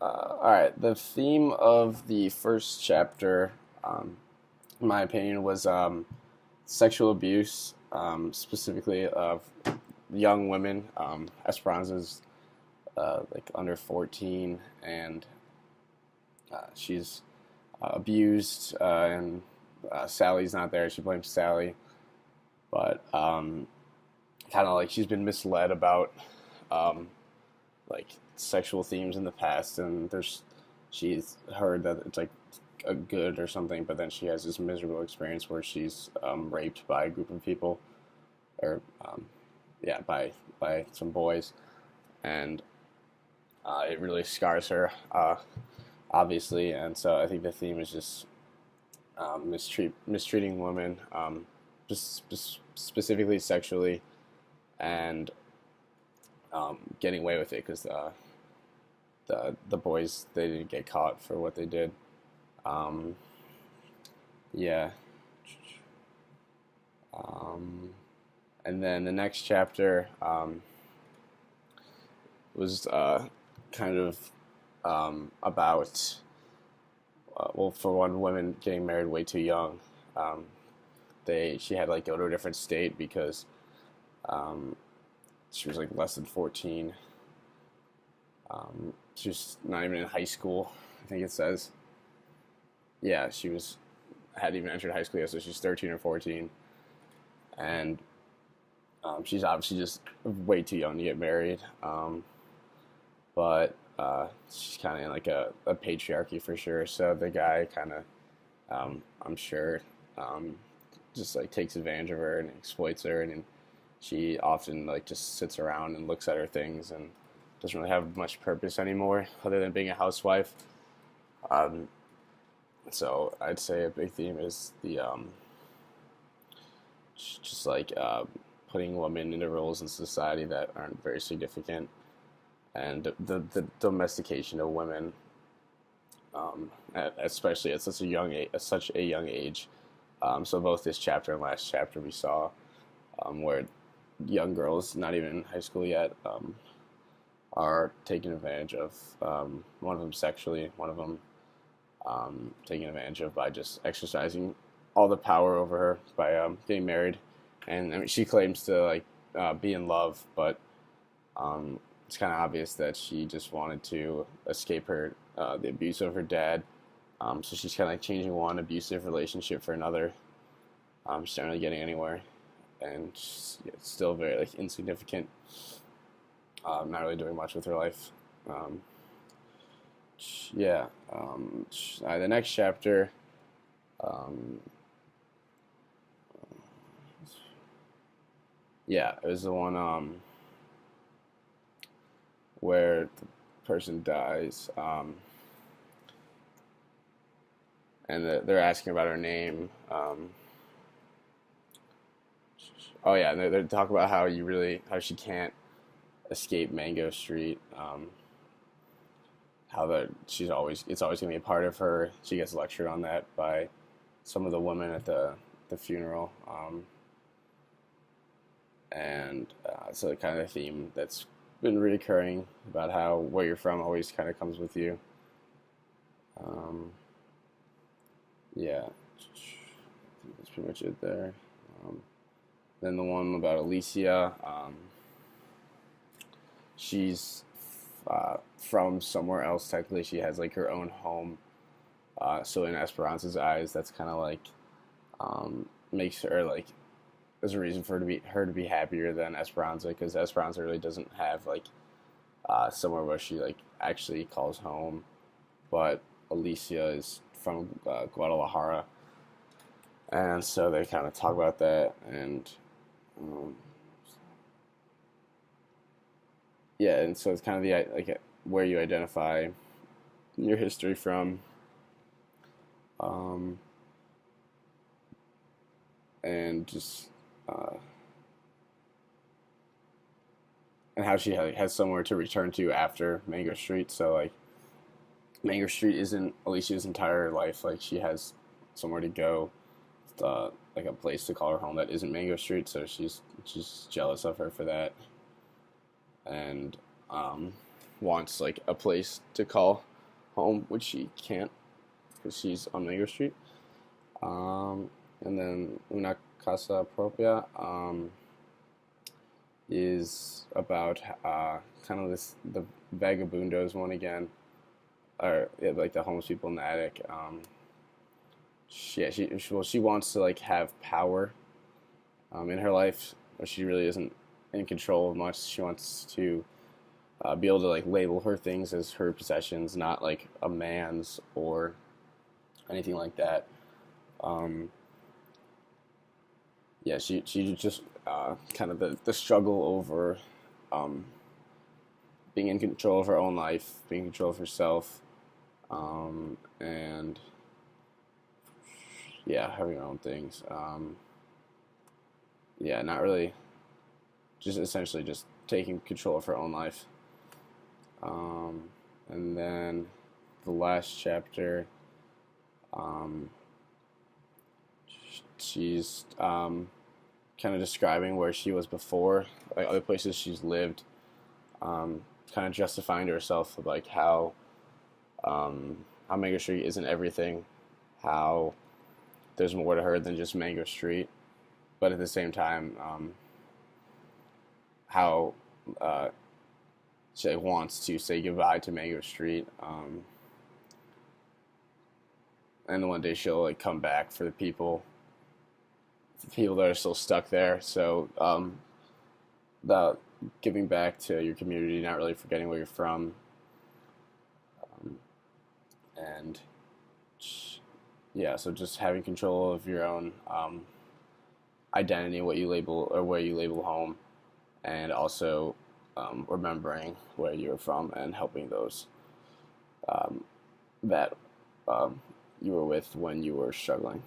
All right. The theme of the first chapter, in my opinion, was sexual abuse, specifically of young women. Esperanza's like under 14, and she's abused, and Sally's not there. She blames Sally, but kind of like she's been misled about um, like sexual themes in the past, and she's heard that it's like a good or something, but then she has this miserable experience where she's raped by a group of people, or yeah, by some boys, and it really scars her, obviously. And so I think the theme is just mistreating women, just specifically sexually, and getting away with it because the boys, they didn't get caught for what they did. Um, yeah. Um, and then the next chapter was kind of about well, for one, women getting married way too young. Um, she had like go to a different state because um, she was like less than 14. She was not even in high school, I think it says. Yeah, she was hadn't even entered high school yet, so she's 13 or 14, and she's obviously just way too young to get married. But she's kind of in like a patriarchy for sure. So the guy kind of, I'm sure, um, just like takes advantage of her and exploits her, and she often like just sits around and looks at her things and doesn't really have much purpose anymore other than being a housewife. Um, so I'd say a big theme is the just like putting women into roles in society that aren't very significant, and the domestication of women, especially at such a young age. So both this chapter and last chapter we saw where young girls, not even in high school yet, are taken advantage of. One of them sexually, one of them taken advantage of by just exercising all the power over her by getting married. And I mean, she claims to like be in love, but it's kind of obvious that she just wanted to escape the abuse of her dad. So she's kind of like changing one abusive relationship for another. She's not really getting anywhere, and it's still very like insignificant. Not really doing much with her life. Um, yeah. The next chapter. Um, yeah, it was the one where the person dies, and they're asking about her name. Oh yeah, and they're talking about how she can't escape Mango Street. How that it's always gonna be a part of her. She gets lectured on that by some of the women at the funeral, and so kind of a theme that's been recurring about how where you're from always kind of comes with you. Um, yeah, that's pretty much it there. Um, then the one about Alicia, she's from somewhere else. Technically, she has like her own home. So in Esperanza's eyes, that's kind of like makes her like there's a reason for her to be happier than Esperanza, because Esperanza really doesn't have like somewhere where she like actually calls home, but Alicia is from Guadalajara, and so they kind of talk about that, and um, yeah, and so it's kind of the like where you identify your history from, um, and just uh, and how she has somewhere to return to after Mango Street. So like Mango Street isn't Alicia's entire life. Like she has somewhere to go, like a place to call her home that isn't Mango Street. So she's jealous of her for that, and um, wants like a place to call. home, which she can't because she's on Mango Street. And then Una Casa Propia is about kind of the vagabundos one again, or yeah, like the homeless people in the attic. She wants to like have power in her life, but she really isn't in control of much. She wants to be able to like label her things as her possessions, not like a man's or anything like that. Um, yeah, she just kind of the struggle over um, being in control of her own life, being in control of herself, and yeah, having her own things. Yeah, not really, just essentially just taking control of her own life. Um, and then the last chapter, um, she's kind of describing where she was before, like other places she's lived, kind of justifying to herself of like how Mango Street isn't everything, how there's more to her than just Mango Street, but at the same time, how she like, wants to say goodbye to Mango Street, and one day she'll like come back for the people that are still stuck there. So the giving back to your community, not really forgetting where you're from, um, and yeah, so just having control of your own identity, what you label or where you label home, and also remembering where you're from and helping those um, that you were with when you were struggling.